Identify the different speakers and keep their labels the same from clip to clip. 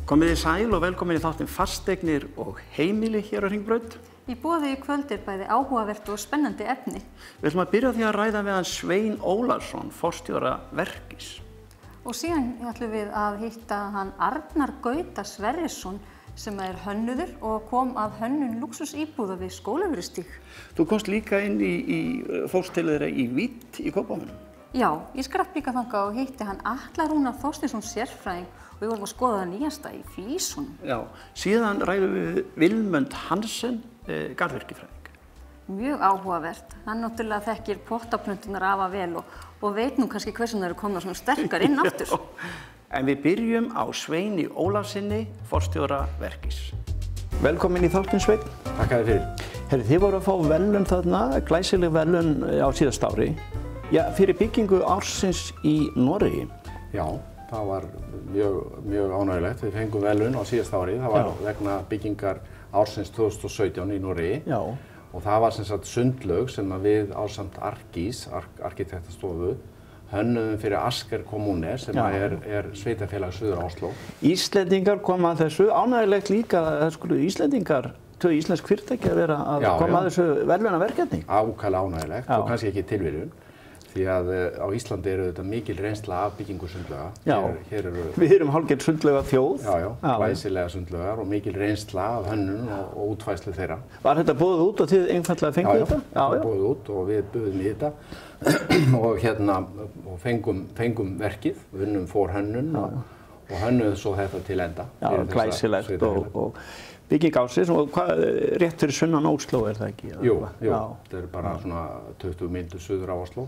Speaker 1: Komið þið sæl og velkomin í þáttinn Fasteignir og heimili hér á Hringbraut.
Speaker 2: Í boði í kvöld bæði áhugavert og spennandi efni.
Speaker 1: Við ætlum að byrja á því að ræða við hann Svein Ólason, forstjóra Verkís.
Speaker 2: Og síðan ætlum við að hitta hann Arnar Gauta Sverrisson sem hönnuður og kom að hönnun lúxusíbúða við Skólavörðustíg.
Speaker 1: Þú komst líka inn fórst til þeirra í Vídd í Kópavoginum.
Speaker 2: Já, ég skrapp líka þangað og hitti hann Atla Rúnar Þorsteinsson sérfræðing og við vorum að skoða það nýjasta í flísunum.
Speaker 1: Já, síðan ræðum við Vilmund Hansen, garðyrkjufræðing.
Speaker 2: Mjög áhugavert. Hann náttúrulega þekkir pottaplöntunar afa vel og veit nú kannski hversu það eru komna svona sterkar inn aftur.
Speaker 1: En við byrjum á Sveini Ólafsinni, forstjóra Verkís. Velkomin í þáttinn, Sveinn.
Speaker 3: Takk að þið fyrir.
Speaker 1: Herri, þið voru að fá verðlaun þarna, glæsileg verðlaun á síðasta ári. Já, fyrir byggingu ársins í Noregi.
Speaker 3: Já, það var mjög ánægilegt. Við fengum verðlaun á síðasta ári. Það var vegna byggingar ársins 2017 í Noregi.
Speaker 1: Já.
Speaker 3: Og það var sem sagt sundlaug sem við ásamt Argís, arkitektastofu, hönnuðum fyrir Asker kommune sem er sveitafélag Suður Ósló.
Speaker 1: Íslendingar koma að þessu. Ánægilegt líka að það skulu Íslendingar, tvö íslensk fyrirtæki að vera að koma að þessu verðlaunaverkefni.
Speaker 3: Ákaflega ánægilegt og kannski ekki tilviljun. Því að á Íslandi eru þetta mikil reynsla af byggingu sundlauga.
Speaker 1: Já, við erum hálfgerð sundlauga þjóð.
Speaker 3: Já, glæsilega sundlaugar og mikil reynsla af hönnun og útfærslu þeirra.
Speaker 1: Var þetta boðið út og þið einfaldlega fenguð þetta?
Speaker 3: Já, það var boðið út og við buðum í þetta og fengum verkið, unnum hönnun og hönnuðum svo þetta til enda.
Speaker 1: Já, glæsilegt og bygging ársins og rétt fyrir sunnan Ósló það ekki?
Speaker 3: Jú, þetta bara svona 20 mínútur suður á Ósló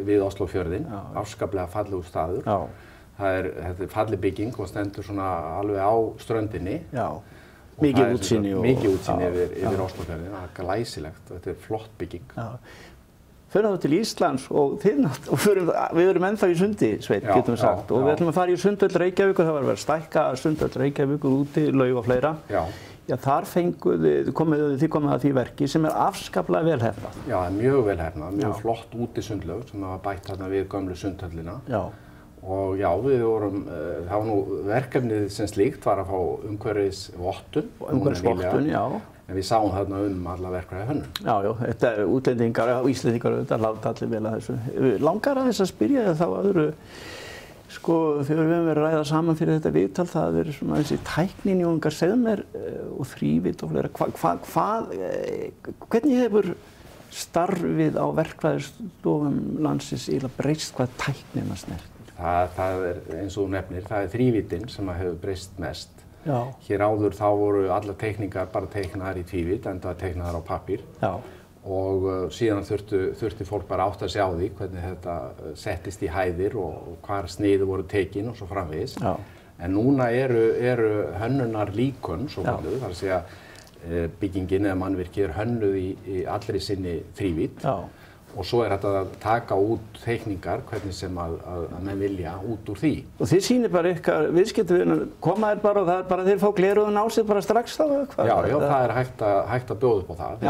Speaker 3: við Óslófjörðinn, afskaplega fallegur staður. Þetta er falleg bygging og stendur svona alveg á ströndinni.
Speaker 1: Já, mikið útsýni
Speaker 3: yfir Óslófjörðinn, það er glæsilegt, þetta er flott bygging.
Speaker 1: Förum þá til Íslands og við erum ennþá í sundi, Sveinn, getum við sagt. Og við ætlum að fara í Sundhöll Reykjavíkur, það var að vera stækka Sundhöll Reykjavíkur úti, laug og fleira. Já, þar þið komið að því verki sem afskaplega vel hefnað.
Speaker 3: Já, mjög vel hefnað, mjög flott úti sundlaug sem var bætt þarna við gömlu Sundhöllina. Já. Og já, það var nú verkefnið sem slíkt var að fá umhverfisvottun.
Speaker 1: Umhverfisvottun, já.
Speaker 3: En við sáum þarna alla verkfræði hönnun.
Speaker 1: Já, þetta útlendingar og Íslendingar auðvitað láta allir vel að þessu. Langar að þess að spyrja þig þá öðru, þegar við höfum verið að ræða saman fyrir þetta viðtal, það hafa verið svona þessi tækninjóngar, segðu mér, og þrívídd og fleira. Hvernig hefur starfið á verkfræðistofum landsins eiginlega breyst hvað tæknina snertir?
Speaker 3: Það er eins og þú nefnir, það er þrívíddin sem hefur breyst mest.
Speaker 1: Já.
Speaker 3: Hér áður þá voru allar teikningar bara teiknaðar í tvívídd, enda teiknaðar á pappír. Já. Og síðan þurfti fólk bara átt að sjá því hvernig þetta settist í hæðir og hvar sniði voru tekin og svo framvegis. Já. En núna eru hönnunar líkön, svo kalluð, þar að segja byggingin eða mannvirkið hönnuð í allri sinni þrívídd. Já. Og svo hægt að taka út teikningar, hvernig sem að menn vilja út úr því.
Speaker 1: Og þið sýnir bara ykkar viðskiptavinur, koma þér bara og það bara þeir fá gleraugun á sig bara strax þá eða hvað?
Speaker 3: Já, það er hægt að bjóða upp á það.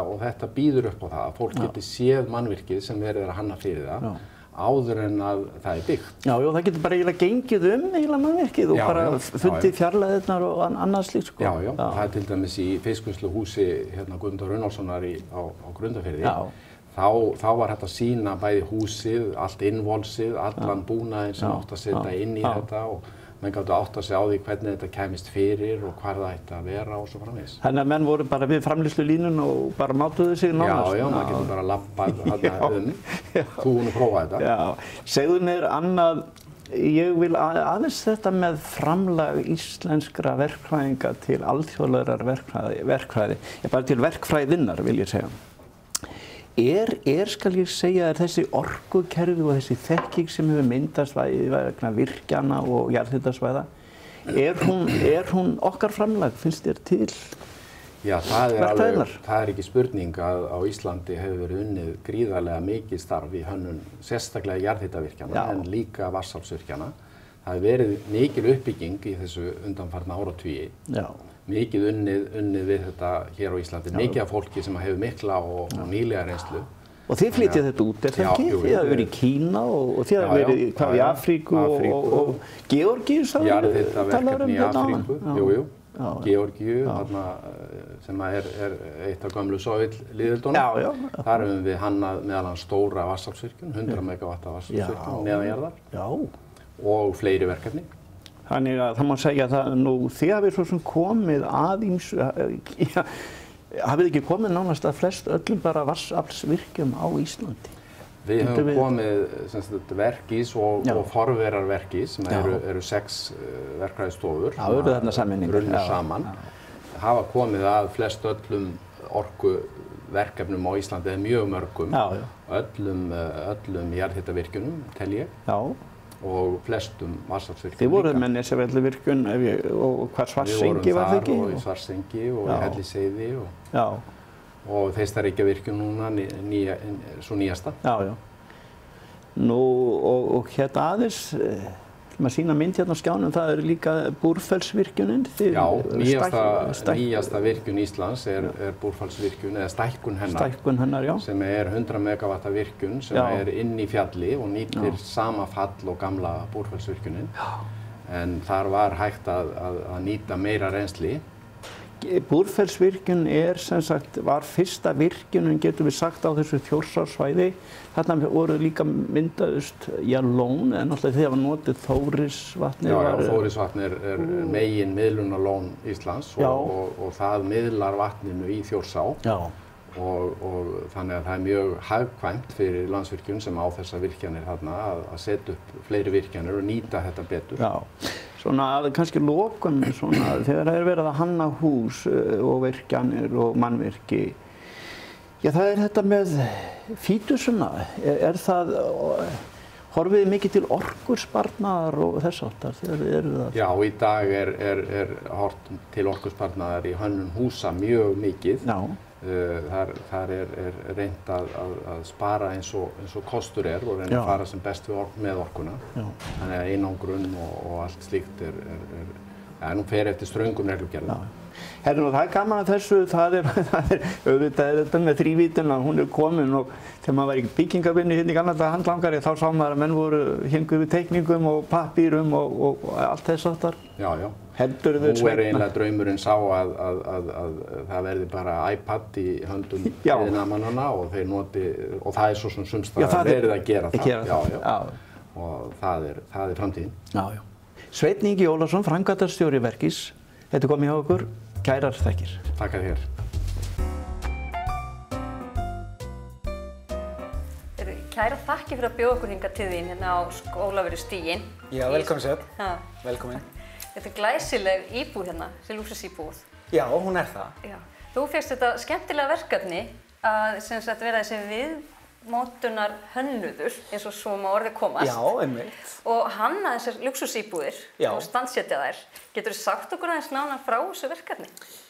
Speaker 3: Og þetta býður upp á það að fólk geti séð mannvirkið sem verið að hanna fyrir það áður en að það er byggt.
Speaker 1: Já, það getur bara eiginlega gengið eiginlega mannvirkið og bara fundið fjarlægðirnar og annað slíkt sko.
Speaker 3: Já, það er til dæmis í fiskvinnsluhúsi Guðmundar Runólfssonar á Grundarfirði. Þá var hægt að sýna bæði húsið, allt innvolsið, allan búnaðinn sem átt að setja inn í þetta og menn gátu átt að sjá því hvernig þetta kæmist fyrir og hvar það ætti að vera og svo framvegis.
Speaker 1: Þannig að menn voru bara við framleiðslulínun og bara mátuðu sig nánast?
Speaker 3: Já, maður getur bara labbað þú og prófa þetta.
Speaker 1: Já, segðu mér annað, ég vil aðeins þetta með framlag íslenskra verkfræðinga til alþjóðlegrar verkfræði, bara til verkfræðinnar vil ég segja. Skal ég segja, þessi orkukerfi og þessi þekking sem hefur myndast vegna virkjana og jarðhitasvæða, hún okkar framlag, finnst þér til?
Speaker 3: Já, það er ekki spurning að á Íslandi hefur verið unnið gríðarlega mikið starf í hönnun, sérstaklega jarðhitavirkjana en líka vatnsaflsvirkjana. Það hefur verið mikil uppbygging í þessu undanfarna áratugi. Mikið unnið við þetta hér á Íslandi, mikið af fólki sem hefur mikla og nýlega reynslu
Speaker 1: Og þið flytjið þetta út, það ekki? Þið hafið verið í Kína og þið hafið verið í Afríku og Georgíu,
Speaker 3: jarðhitaverkefni í Afríku, jú. Georgíu, sem er eitt af gömlu Sovétlýðveldunum. Þar höfum við hannað meðal annars stóra vatnsaflsvirkjun, 100 megawatta vatnsaflsvirkjun neðanjarðar og fleiri verkefni.
Speaker 1: Þannig að það má segja að nú þið hafið svo sem komið að ýmsu, hafið ekki komið nánast að flest öllum bara vatnsaflsvirkjum á Íslandi?
Speaker 3: Við höfum komið verkís og forverarverkís sem eru 6 verkfræðistofur runnu saman. Hafa komið að flest öllum orkuverkefnum á Íslandi eða mjög mörgum, öllum jarðhitavirkjunum tel ég og flestum vatnsaflsvirkjunum.
Speaker 1: Þið voruð með Nesjavellivirkjun og hvað Svartsengi var það ekki?
Speaker 3: Við vorum þar og í Svartsengi og í Hellisheiði og Þeistareykjavirkjun núna, svo nýjasta.
Speaker 1: Nú, og hérna aðeins, maður sýna mynd hérna á skjánum, það líka Búrfellsvirkjunin.
Speaker 3: Já, nýjasta virkjun Íslands er Búrfellsvirkjun, eða stækkun hennar, sem er 100 megawatta virkjun sem er inn í fjalli og nýtir sama fall og gamla Búrfellsvirkjunin. En þar var hægt að nýta meira reynsli.
Speaker 1: Búrfellsvirkjun sem sagt, var fyrsta virkjunin, getum við sagt, á þessu Þjórsársvæði. Þarna voru líka myndaðust lón, en náttúrulega þið hafa notið Þórisvatni.
Speaker 3: Þórisvatni er megin miðlunarlón Íslands og það miðlar vatninu í Þjórsá. Og þannig að það er mjög hagkvæmt fyrir Landsvirkjun sem á þessar virkjanir þarna að setja upp fleiri virkjanir og nýta þetta betur.
Speaker 1: Svona að kannski lokum svona, þegar það verið að hanna hús og virkjanir og mannvirki. Það er þetta með fítusuna. Horfið þið mikið til orkusparnaðar og þess háttar þegar þið eruð það?
Speaker 3: Já, í dag er hort til orkusparnaðar í hönnun húsa mjög mikið. Þar er reynt að spara eins og kostur og reyna að fara sem best með orkuna. Þannig að einangrun og allt slíkt nú fer eftir ströngum reglugerðum.
Speaker 1: Það er gaman að þessu, það er auðvitað þetta með þrívítina, hún er komin og þegar maður var í byggingavinnu hérna í gamla daga handlangari þá sá maður að menn voru hengu við teikningum og pappírum og allt þess áttar. Nú
Speaker 3: er eiginlega draumurinn sá að það verði bara iPad í höndum iðnaðarmannanna og þeir noti, og það er svo sem sumstaðar verið að gera það. Og það er framtíðin.
Speaker 1: Sveinn Ingi Ólafsson, framkvæmdastjóri Verkís, þetta komið hjá okkur. Kærar þakkir.
Speaker 3: Takk að þér.
Speaker 2: Kærar þakkir fyrir að bjóða okkur hingað til þín hérna á Skólavörðustíginn.
Speaker 4: Já, velkomin Sveinn. Velkomin.
Speaker 2: Þetta er glæsileg íbúð hérna, þessi lúxusíbúð.
Speaker 4: Já, hún er það.
Speaker 2: Þú fékkst þetta skemmtilega verkefni að vera þessi viðmótunar hönnuður, eins og svo má orðið komast.
Speaker 4: Já, einmitt.
Speaker 2: Og hanna þessar lúxusíbúðir og standsetja þær. Geturðu sagt okkur aðeins nánar frá þessu verkefni?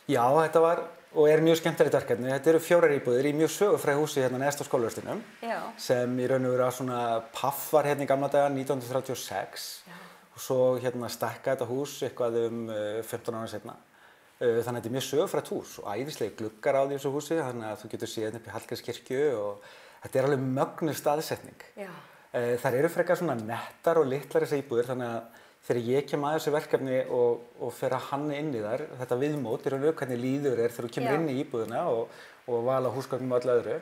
Speaker 4: Já, þetta var og er mjög skemmtilegt verkefni. Þetta eru 4 íbúðir í mjög sögufrægu húsi hérna neðst á Skólavörðustígnum sem í raun og veru svona paff var hérna í gamla daga 1936 og svo hérna stækkaði þetta hús eitthvað 15 ára seinna. Þannig að þetta er mjög sögufrægt hús og æðislegir gluggar á því þessu húsi þannig að þú getur séð hérna upp í Hallgrímskirkju og þetta er alveg mögnuð staðsetning. Þær eru frekar svona nettar og litlar þessar íbúðir þannig að þegar ég kem að þessu verkefni og fer að hanna inn í þar, þetta viðmót í raun og veru hvernig líður þegar þú kemur inn í íbúðina og vala húsgögnum og öllu öðru,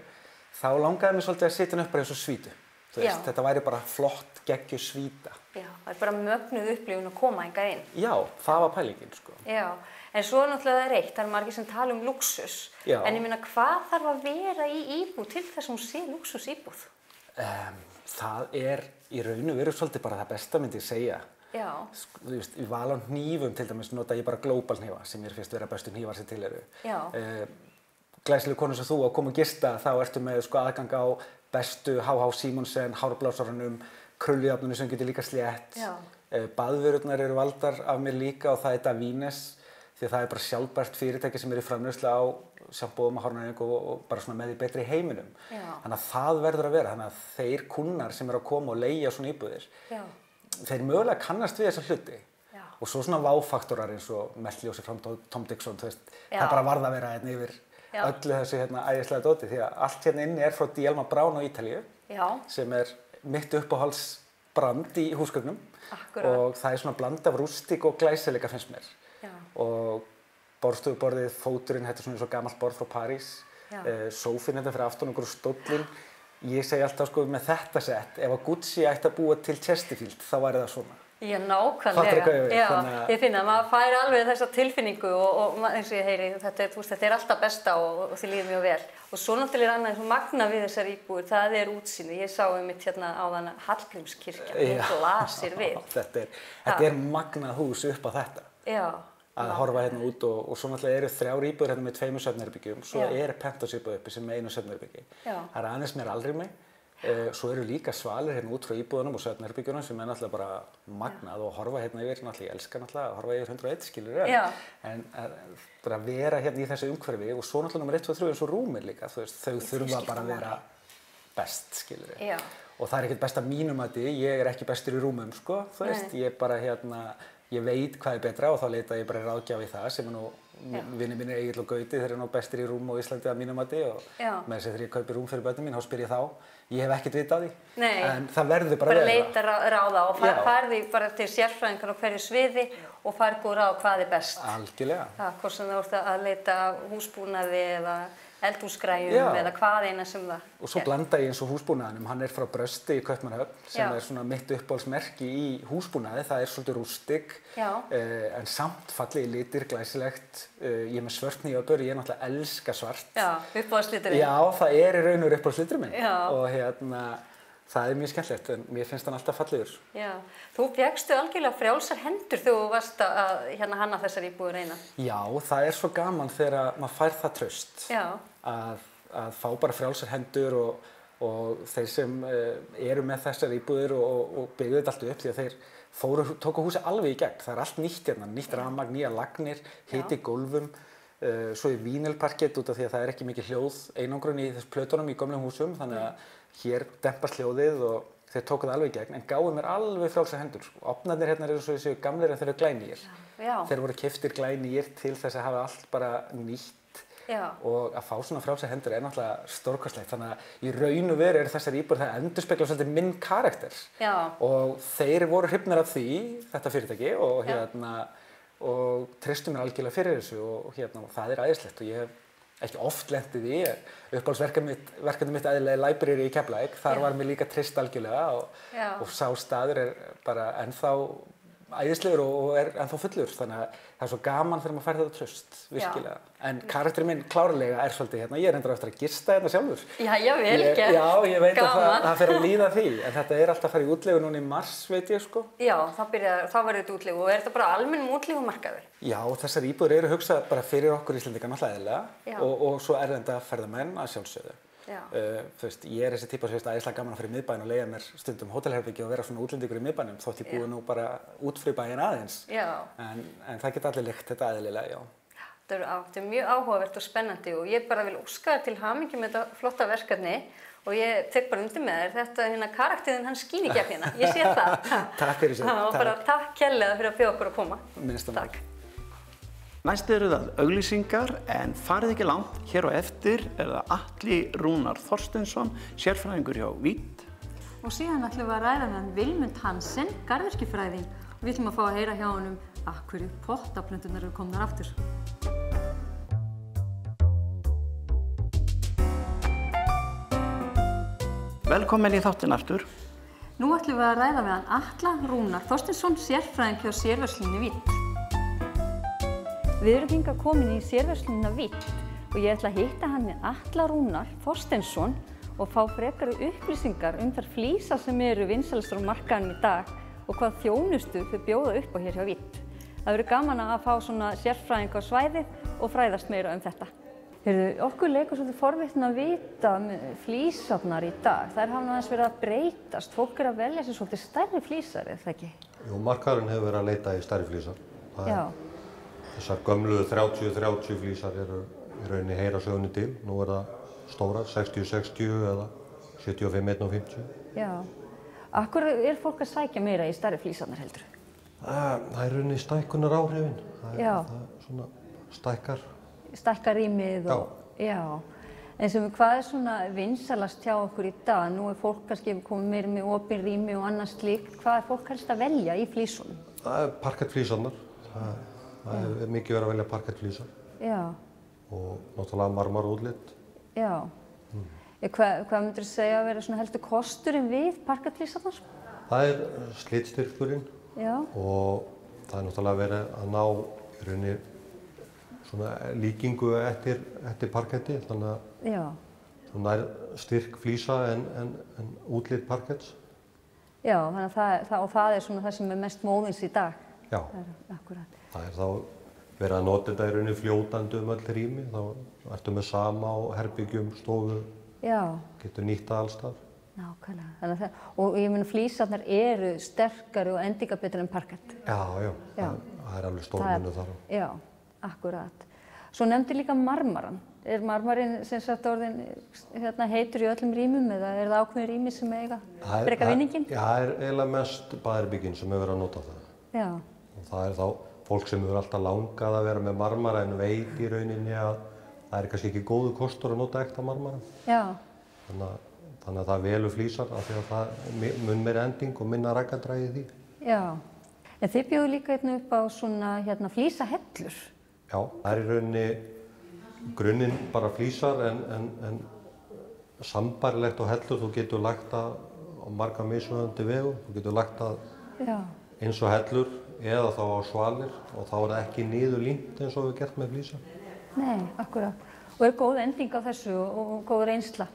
Speaker 4: þá langaði mér svolítið að setja henni upp bara eins og svítu. Þetta væri bara flott, geggjuð svíta.
Speaker 2: Já, það er bara mögnuð upplifun að koma hingað inn.
Speaker 4: Já, það var pælingin, sko.
Speaker 2: Já, en svo náttúrulega það er eitt, það eru margir sem tala um lúxus. En ég meina, hvað þarf að vera í íbúð til þess að hún sé lúxusíbúð?
Speaker 4: Það er í raun og veru svolítið bara það besta myndi ég segja. Þú veist, í val á hnífum til dæmis nota ég bara global hnífa sem mér finnst vera bestu hnífar sem til eru. Glæsileg konur sem þú að koma og gista þá ertu með aðgang á bestu H.H. Simonsen, hárblásaranum, krullujárnunum sem getur líka slétt. Baðvörurnar eru valdar af mér líka og það er Davines því að það er bara sjálfbært fyrirtæki sem eru í framleiðslu á sjampóum og hárnæringu og bara svona með því betri í heiminum. Þannig að það verður að vera, þannig að þeir kunnar sem eru að koma og leigja svona íbúðir þeir mögulega kannast við þessa hluti og svo svona váfaktorar eins og meltljós frá Tom Dixon, þú veist, það bara varð að vera einn yfir öllu þessu æðislega dóti því að allt hérna inni frá Dielma Brown á Ítalíu sem mitt uppáhaldsbrand í húsgögnum og það svona bland af rústík og glæsileika finnst mér og borðstofuborðið, fóturinn, þetta svona eins og gamalt borð frá París sófinn þetta fyrir aftan okkur stóllinn ég segi alltaf sko með þetta sett ef að Gucci ætti að búa til Chesterfield þá væri það svona
Speaker 5: Já, nákvæmlega. Ég finn að maður fær alveg þessa tilfinningu og eins og ég heyri, þetta alltaf besta og þið líður mjög vel. Og svo náttúrulega annað eins og magna við þessar íbúðir, það útsýnið. Ég sá einmitt hérna áðan Hallgrímskirkja, hún blasir við.
Speaker 4: Þetta magnað hús upp á þetta.
Speaker 5: Já.
Speaker 4: Að horfa hérna út og svo náttúrulega 3 íbúðir hérna með 2 svefnherbergjum, svo penthouse íbúð uppi sem með 1 svefnherbergi. Það aðeins mér alrými. Svo líka svalir hérna út frá íbúðunum og svefnherbergjunum sem náttúrulega bara magnað og horfa hérna yfir, náttúrulega ég elska náttúrulega að horfa yfir 101 skilur en bara vera hérna í þessu umhverfi og svo náttúrulega nummer 1, 2, 3 eins og rúmir líka, þau þurfa bara að vera best skilur og það ekkert best að mínu mati, ég ekki bestur í rúmum sko, þú veist, ég bara ég veit hvað betra og þá leita ég bara ráðgjafa í það sem nú vinir mínir Egill og Gauti, þeir nú bestir í rúm á Íslandi að mínu mati og með þess að þegar ég kaupi rúm fyrir börnin mín, þá spyr ég þá. Ég hef ekkert vit á því, en það verður bara að vera.
Speaker 5: Bara leita ráða og farði bara til sérfræðingar á hverju sviði og farði góð ráð hvað best.
Speaker 4: Algjörlega.
Speaker 5: Hvort sem það voru að leita húsbúnaði eða eldhúsgræjum eða hvað eina sem það.
Speaker 4: Og svo blanda ég eins og húsbúnaðinum, hann frá Brösti í Kaupmannahöfn sem svona mitt uppáhaldsmerki í húsbúnaði, það svolítið rústig en samt fallegi litir, glæsilegt, ég með svört nýjöfur, ég náttúrulega elska svart.
Speaker 5: Já, uppáhaldsliturinn.
Speaker 4: Já, það í raun og veru uppáhaldsliturinn minn og það mjög skemmtilegt en mér finnst hann alltaf fallegur.
Speaker 5: Já, þú fékkstu algjörlega frjálsar hendur þegar þú varst að hanna þessar íbúðir eina.
Speaker 4: Já, það svo gaman þegar maður fær það traust að fá bara frjálsar hendur og þeir sem eru með þessar íbúðir og byggðu þetta allt upp því að þeir tóku húsið alveg í gegn. Það allt nýtt hérna, nýtt rafmagn, nýjar lagnir, hiti gólfum, svo vínilparkett út af því að það ekki mikið hljóð einangrun í þess plötunum í gömlum húsum þannig að hér dempast hljóðið og þeir tóku það alveg í gegn en gáðu mér alveg frjálsar hendur. Opnarnir hérna svo þessu gamlir en þeir glænýir. Þeir voru keyptir glænýir til þess að hafa allt bara nýtt og að fá svona frjálsar hendur náttúrulega stórkostlegt þannig að í raun og veru þessar íbúðir það endurspeglar svolítið minn karakter og þeir voru hrifnir af því, þetta fyrirtæki og treystu mér algjörlega fyrir þessu og það æðislegt og ég hef ekki oft lent í því, uppáhaldsverkefni mitt eðlilega Library í Keflavík, þar var mér líka treyst algjörlega og sá staður bara ennþá æðislegur og ennþá fullur, þannig að það svo gaman þegar maður fær þetta traust, virkilega. En karakterinn minn klárlega svolítið hérna, ég reyndar eftir að gista hérna sjálfur.
Speaker 5: Já, vel gert.
Speaker 4: Já, ég veit að það fer að líða því, en þetta alltaf að fara í útleigu núna í mars, veit ég sko.
Speaker 5: Já, þá verður þetta útleigu og þetta bara almennum útleigumarkaður?
Speaker 4: Já, þessar íbúðir hugsað bara fyrir okkur Íslendinga náttúrulega eðlilega og svo erlenda ferðamenn að sjálfsögðu. Þú veist, ég þessi típa sem æðislega gaman að fara í miðbæinn og leigja mér stundum hótelherbergi og vera svona útlendingur í miðbænum þótt ég búi nú bara út fyrir bæinn aðeins. En það geta allir lykt þetta eðlilega,
Speaker 5: Þetta mjög áhugavert og spennandi og ég bara vil óska þér til hamingju með þetta flotta verkefni og ég tek bara undir með þér þetta karakterinn hann skín í gegn hérna, ég sé það.
Speaker 4: Takk fyrir sér.
Speaker 5: Og bara takk kærlega fyrir að bjóða okkur að koma.
Speaker 4: Minnstum takk.
Speaker 1: Næst það auglýsingar en farið ekki langt, hér á eftir það Atli Rúnar Þorsteinsson, sérfræðingur hjá Vít.
Speaker 2: Og síðan ætlum við að ræða með Vilmund Hansen, garðyrkjufræðing og við ætlum að fá að heyra hjá honum af hverju pottaplönturnar eru komnar aftur.
Speaker 1: Velkomin í þáttinn aftur.
Speaker 2: Nú ætlum við að ræða með hann Atla Rúnar Þorsteinsson, sérfræðing hjá sérverslunni Vít.
Speaker 5: Við erum hingað komin í sérverslunina Vít og ég ætla að hitta hann með Atla Rúnar Þorsteinsson og fá frekari upplýsingar þær flísar sem eru vinsælastar á markaðnum í dag og hvað þjónustu þau bjóða upp á hér hjá Vít. Það verður gaman að fá svona sérfræðing á svæðið og fræðast meira þetta. Okkur leikur svolítið forvitni að vita flísarnar í dag. Þær hafa aðeins verið að breytast. Fólk að velja sér svolítið stærri flísar, það ekki?
Speaker 6: Jú, markaðurinn hefur verið að leita í stærri flísar. Þessar gömlu 30-30 flísar eru í rauninni heyra sögunni til. Nú það stórar, 60-60 eða 75-51.
Speaker 5: Já. Akkur fólk að sækja meira í stærri flísarnar heldur?
Speaker 6: Það í rauninni stækkunar áhrifin. Það svona stækkar
Speaker 5: rýmið og... Já, en sem hvað svona vinsælast hjá okkur í dag? Nú fólk kannski komið meira með opin rými og annað slíkt. Hvað fólk helst að velja í flísunum?
Speaker 6: Það parkettflísarnar. Það mikið verið að velja parkettflísar.
Speaker 5: Já.
Speaker 6: Og náttúrulega marmarútlit.
Speaker 5: Já. Hvað myndir þú segja að vera svona heldur kosturinn við parkettflísarnar? Það
Speaker 6: slitstyrkurinn.
Speaker 5: Já.
Speaker 6: Og það náttúrulega verið að ná í rauninni svona líkingu eftir parketti, þannig að þú nær styrk flísa en útlit parketts.
Speaker 5: Já, þannig að það svona það sem mest móðins í dag.
Speaker 6: Já, það þá verið að nota þetta í rauninni fljótandi öll rými, þá ertu með sama á herbyggjum, stofu, getur nýtt það alls þar.
Speaker 5: Nákvæmlega, og ég meina flísarnar eru sterkari og endingarbetri en parkett.
Speaker 6: Já, það alveg stórmunur þar á.
Speaker 5: Já, akkurat. Svo nefndi líka marmaran. Marmarinn sem sagt orðin heitur í öllum rýmum eða það ákveðin rými sem eiga breyka vinninginn?
Speaker 6: Já, það eiginlega mest baðherbyggin sem hefur verið að nota það.
Speaker 5: Já.
Speaker 6: Og það þá fólk sem hefur alltaf langað að vera með marmara en veit í rauninni að það kannski ekki góður kostur að nota ekta marmara.
Speaker 5: Já.
Speaker 6: Þannig að það velur flísar af því að það mun meiri ending og minna raggadrægi í því.
Speaker 5: Já. En þið bjóðu líka upp á svona flísahellur.
Speaker 6: Já, það í rauninni grunninn bara flísar en sambarilegt á hellur. Þú getur lagt það á marga mismunandi vegu. Þú getur lagt það eins og hellur eða þá á svalir og þá það ekki niður límt eins og við gert með flísar.
Speaker 5: Nei, akkurat. Og góð ending á þessu og góð reynsla?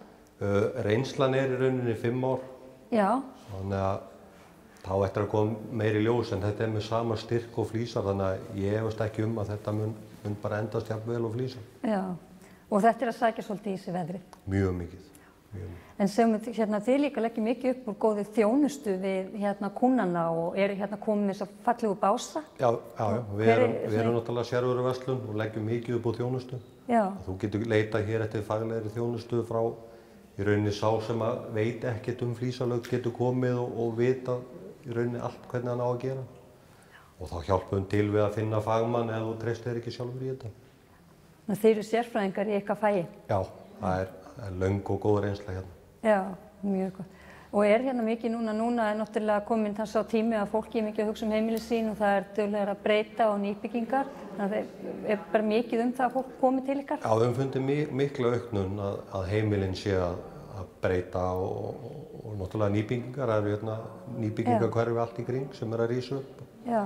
Speaker 6: Reynslan í rauninni 5 ár.
Speaker 5: Já.
Speaker 6: Þannig að þá eftir að koma meiri ljós en þetta með sama styrk og flísar þannig að ég efast ekki að þetta mun bara endast jafn vel og flísar.
Speaker 5: Já, og þetta að sækja svolítið í sig veðrið?
Speaker 6: Mjög mikið.
Speaker 5: En sem þið líka leggja mikið upp úr góðu þjónustu við kúnnana og komið með þess að fallegu bása?
Speaker 6: Já, við erum náttúrulega sérvöruverslun og leggjum mikið upp úr þjónustu.
Speaker 5: Já.
Speaker 6: Þú getur leitað hér eftir faglegri þjónustu frá í rauninni sá sem að veit ekkert flísalög getur komið og vita í rauninni allt hvernig hann á að gera. Og þá hjálpum til við að finna fagmann ef þú treystir ekki sjálfur í þetta.
Speaker 5: Þið eru sérfræðingar í ykkar fagi?
Speaker 6: Já, það er löng og góð reynsla hérna.
Speaker 5: Já, mjög gott. Og mikið núna náttúrulega komin þess á tími að fólki mikið að hugsa heimili sín og það duglegar að breyta og nýbyggingar. Þannig að það mikið það að fólk komi til ykkar? Já,
Speaker 6: við fundum mikla auknun að heimilin sé að breyta og náttúrulega nýbyggingar. Það eru nýbyggingarhverfi allt í kring sem að rísa upp.
Speaker 5: Já.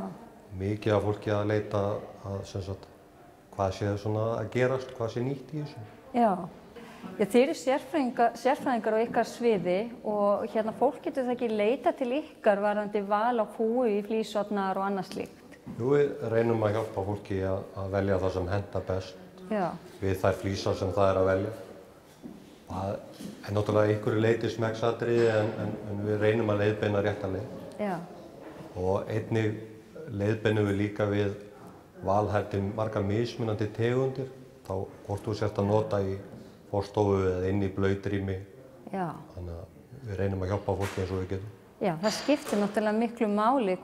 Speaker 6: Mikið af fólki að leita að hvað sé að gerast, hvað sé nýtt í þessu.
Speaker 5: Já. Þið eru sérfræðingar á ykkar sviði og fólk getur það ekki leita til ykkar varðandi val á fúu í flísotnar og annað slíkt?
Speaker 6: Jú, við reynum að hjálpa fólki að velja það sem henta best við þær flísar sem það að velja. Það er náttúrulega einhverju leyti smekksatriði en við reynum að leiðbeina rétta leið.
Speaker 5: Já.
Speaker 6: Og einnig leiðbeinum við líka við valhætti margar mismunandi tegundir, þá hvort þú sért að nota í forstofu eða inn í blautrými.
Speaker 5: Já.
Speaker 6: Þannig að við reynum að hjálpa fólki eins og við getum.
Speaker 5: Já, það skiptir náttúrulega miklu máli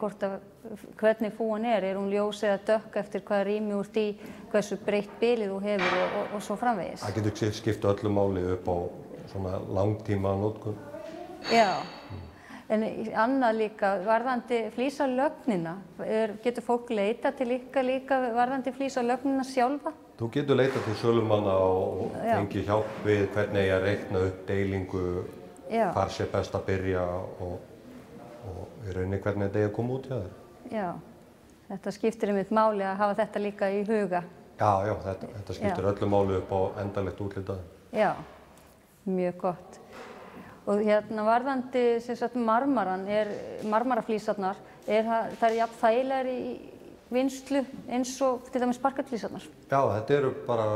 Speaker 5: hvernig fúan er hún ljós eða dökk eftir hvaða rými úr í, hversu breitt bilið þú hefur og svo framvegis.
Speaker 6: Það getur skipt öllu máli upp á svona langtíma notkun.
Speaker 5: Já. En annað líka, varðandi flísalögnina, getur fólk leita til ykkar líka varðandi flísalögnina sjálfa?
Speaker 6: Þú getur leitað til sölumanna og fengið hjálp við hvernig ég að reikna upp deilingu, hvar sé best að byrja og í rauninni hvernig þetta er að koma út hjá þér.
Speaker 5: Já, þetta skiptir máli að hafa þetta líka í huga.
Speaker 6: Já, þetta skiptir öllu máli upp á endanlegt útlitað.
Speaker 5: Já, mjög gott. Og varðandi marmaran, marmaraflísarnar, það er jafn þægilegar í vinnslu eins og til dæmis parkettflísarnar?
Speaker 6: Já, þetta eru bara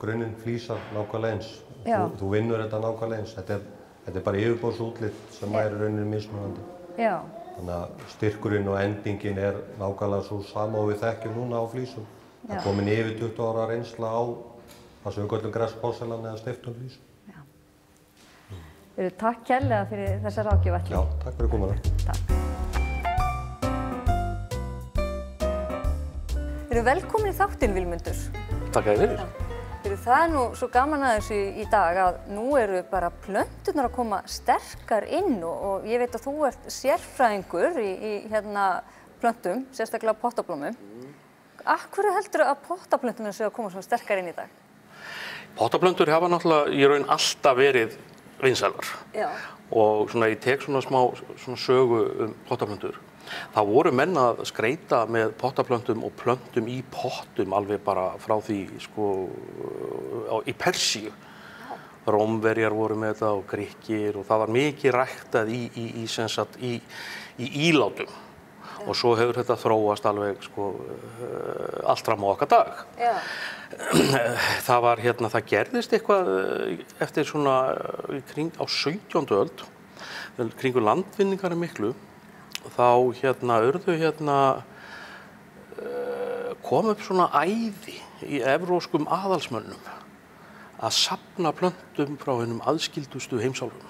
Speaker 6: grunninn flísar nákvæmlega eins. Þú vinnur þetta nákvæmlega eins. Þetta er bara yfirborðsútlit sem er rauninni mismunandi.
Speaker 5: Já.
Speaker 6: Þannig að styrkurinn og endingin er nákvæmlega svo sama og við þekkjum núna á flísum. Það er komin yfir 20 ára reynsla á það sem við köllum gressporselan eða steyptum flísum.
Speaker 5: Takk kærlega fyrir þessa ráðgjöf, Atli.
Speaker 6: Já, takk fyrir komuna.
Speaker 5: Takk.
Speaker 2: Velkomin í þáttinn, Vilmundur.
Speaker 7: Takk fyrir.
Speaker 5: Það nú svo gaman að þessu í dag að nú eru bara plönturnar að koma sterkar inn og ég veit að þú ert sérfræðingur í plöntum, sérstaklega pottablómum. Af hverju heldur að pottaplönturnar séu að koma svona sterkar inn í dag?
Speaker 7: Pottaplöntur hafa náttúrulega í raun alltaf verið vinsælar. Já. Og svona ég tek svona smá sögu pottaplöntur. Það voru menn að skreyta með pottaplöntum og plöntum í pottum alveg bara frá því í Persíu. Rómverjar voru með þetta og Grikkir og það var mikið ræktað í ílátum. Og svo hefur þetta þróast alveg allt fram á okkar dag. Já. Það gerðist eitthvað eftir svona á 17. öld, kringu landvinningar miklu. Þá kom upp svona æði í evrópskum aðalsmönnum að safna plöntum frá hinum aðskildustu heimsálfum.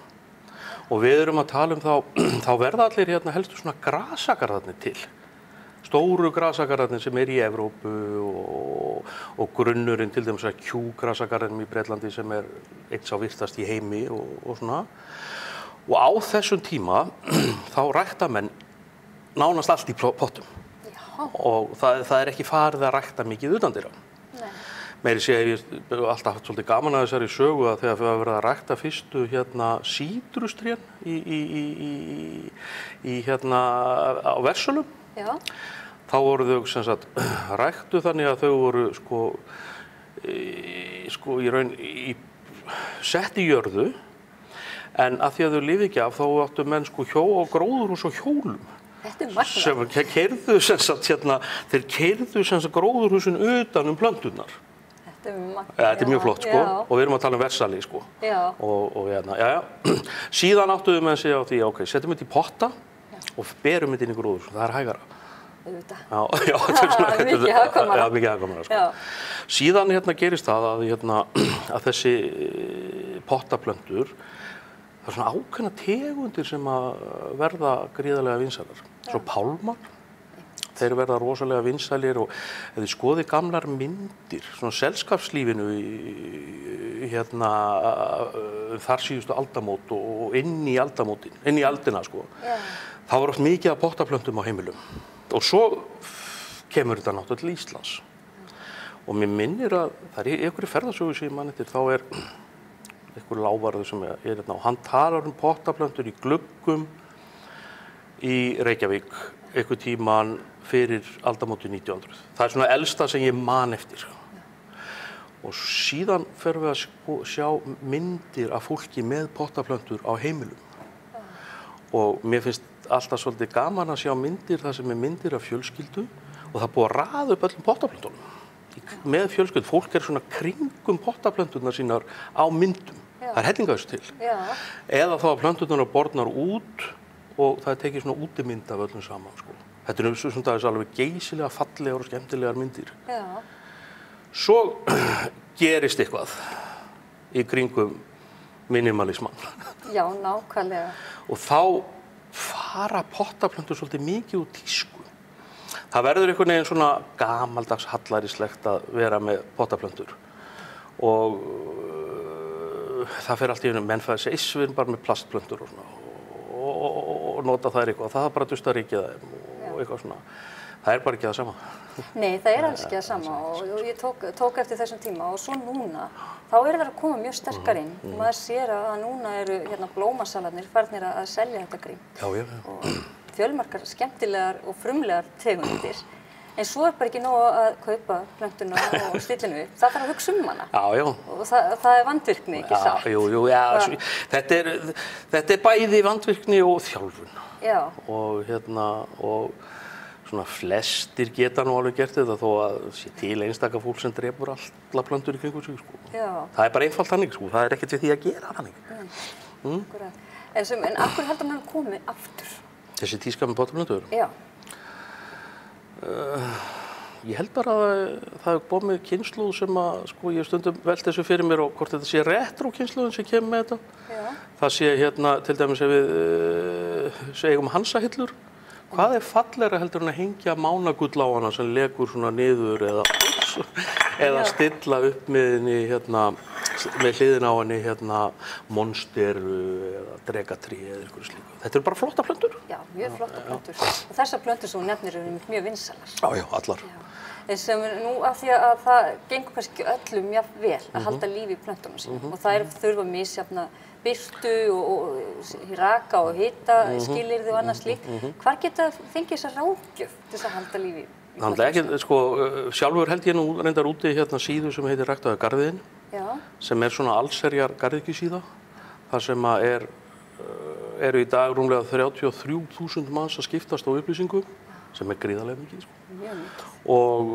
Speaker 7: Og við erum að tala þá verða allir helstu svona grasagarðarnir til. Stóru grasagarðarnir sem í Evrópu og grunnurinn til dæmis að Kew-grasagarðinum í Bretlandi sem einn sá virtast í heimi og svona. Og á þessum tíma þá rækta menn nánast allt í pottum. Já. Og það ekki farið að rækta mikið utandyra. Nei. Meiri sé hef ég alltaf haft svolítið gaman að þessari sögu að þegar við verið að rækta fyrstu sítrustrén á Versölum. Já. Þá voru þau ræktu þannig að þau voru í raun sett í jörðu. En að því að þau lifi ekki af þá áttu menn gróðurhús á hjólum. Þetta magnað. Sem keyrðu þeir keyrðu gróðurhúsin utan plönturnar. Þetta magnað. Þetta mjög flott og við erum að tala Versali Já. Og síðan áttuðu menn sig á því setjum þetta í potta og berum þetta inn í gróðurhús. Það hægara. Mikið hagkvæmara. Já, mikið hagkvæmara. Síðan gerist það að þessi pottaplöntur það er svona ákveðna tegundir sem að verða gríðarlega vinsælar. Svo pálmar, þeir verða rosalega vinsælir og ef þið skoðið gamlar myndir, svona selskapslífinu þar síðustu aldamót og inn í aldina þá var oft mikið af pottaplöntum á heimilum. Og svo kemur þetta náttúrulega til Íslands. Og mér minnir að það einhverju ferðasögu sem ég man eftir, þá einhver lávarður sem hérna og hann talar pottaplöntur í gluggum í Reykjavík einhver tíman fyrir aldamótin 1900. Það er svona elsta sem ég man eftir. Og síðan ferum við að sjá myndir af fólki með pottaplöntur á heimilum. Og mér finnst alltaf svolítið gaman að sjá myndir þar sem myndir af fjölskyldu og það búið að raða upp öllum pottaplöntunum. Með fjölskyldu, fólk svona kringum pottaplönturnar sínar á myndum. Já. Það hellinga þessu til. Já. Eða þá að plönturnar bornar út og það tekið svona útimynd af öllum saman. Þetta svona alveg geysilega fallegar og skemmtilegar myndir. Já. Svo gerist eitthvað í kringum minimalismann. Já, nákvæmlega. Og þá fara pottaplöntur svolítið mikið úr tísku. Það verður einhvern veginn svona gamaldags hallarislegt að vera með pottaplöntur. Og það fer allt í einu, menn fæði segja, við erum bara með plastplöntur og nota þær eitthvað. Það er bara dustaríkið þeim og eitthvað svona. Það er bara ekki það sama. Nei, það alls ekki það sama og ég tók eftir þessum tíma og svo núna, þá það að koma mjög sterkar inn. Maður sér að núna eru blómasalarnir farnir að selja þetta grín. Já. Og fjölmargar skemmtilegar og frumlegar tegundir. En svo bara ekki nóg að kaupa plöntuna og stillinu upp. Það þarf að hugsa hana. Já. Og það vandvirkni, ekki satt? Jú. Þetta bæði vandvirkni og þjálfun. Já. Og svona flestir geta nú alveg gert þetta þó að sé til einstaka fólk sem drepur alla plöntur í kringum sig. Já. Það bara einfalt þannig, það ekkert við því að gera þannig. En af hverju heldur hann komið aftur? Þessi tíska með pottaplöntur? Já. Ég held bara að það hefur komið kynslóð sem að, ég stundum velt þessu fyrir mér og hvort þetta sé retro-kynslóðin sem kemur með þetta. Já. Það sé til dæmis ef við segjum hansahillur. Hvað fallegra heldur en að hengja mánagull á hana sem legur svona niður eða eða stilla upp með henni með hliðina á henni monsteru eða dregatrí eða eitthvað slíku. Þetta eru bara flotta plöntur.
Speaker 5: Já, mjög flotta plöntur. Og þessar plöntur sem þú nefnir eru mjög vinsalar.
Speaker 7: Já, allar.
Speaker 5: Sem nú af því að það gengur kannski öllum jafn vel að halda lífi í plöntunum sínum og þær þurfa að misjafna birtu og raka og hita skilyrði og annað slíkt. Hvar geta fengið þessa ráðgjöf til þess að halda lífi í plöntunum?
Speaker 7: Sjálfur held ég nú reyndar úti síðu sem heitir Ræktaðu garðinn, sem svona allsherjar garðyrkjusíða, þar sem eru í dag rúmlega 33.000 manns að skiptast á upplýsingu, sem gríðarlega mikið. Og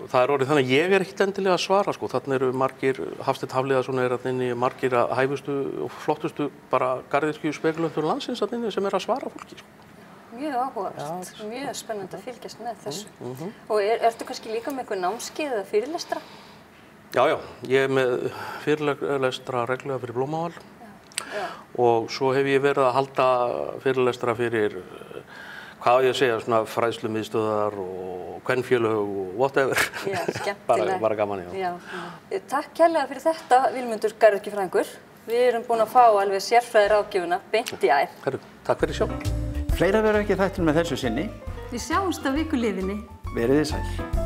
Speaker 7: það orðið þannig að ég ekkert endilega að svara. Þarna eru margir, Hafsteinn Hafliðason inni, margir að hæfustu og flottustu bara garðyrkjuspekulöntur landsins sem að svara fólki.
Speaker 5: Mjög áhugavert, mjög spennandi að fylgjast með þessu. Og ertu kannski líka með eitthvað námskeið eða fyrirlestra?
Speaker 7: Já, ég með fyrirlestra reglulega fyrir Blómavall og svo hef ég verið að halda fyrirlestra fyrir hvað ég segja, svona fræðslumiðstöðar og kvenfélög og whatever.
Speaker 5: Já, skemmtilega.
Speaker 7: bara gaman, já.
Speaker 5: Takk kærlega fyrir þetta, Vilmundur garðyrkjufræðingur. Við erum búin að fá alveg sérfræðiráðgjöfuna beint í æð.
Speaker 7: Takk fyrir sjá.
Speaker 1: Fleira verður ekki þættir með þessu sinni.
Speaker 2: Við sjáumst á vikuliðinni.
Speaker 1: Verið þið sæl.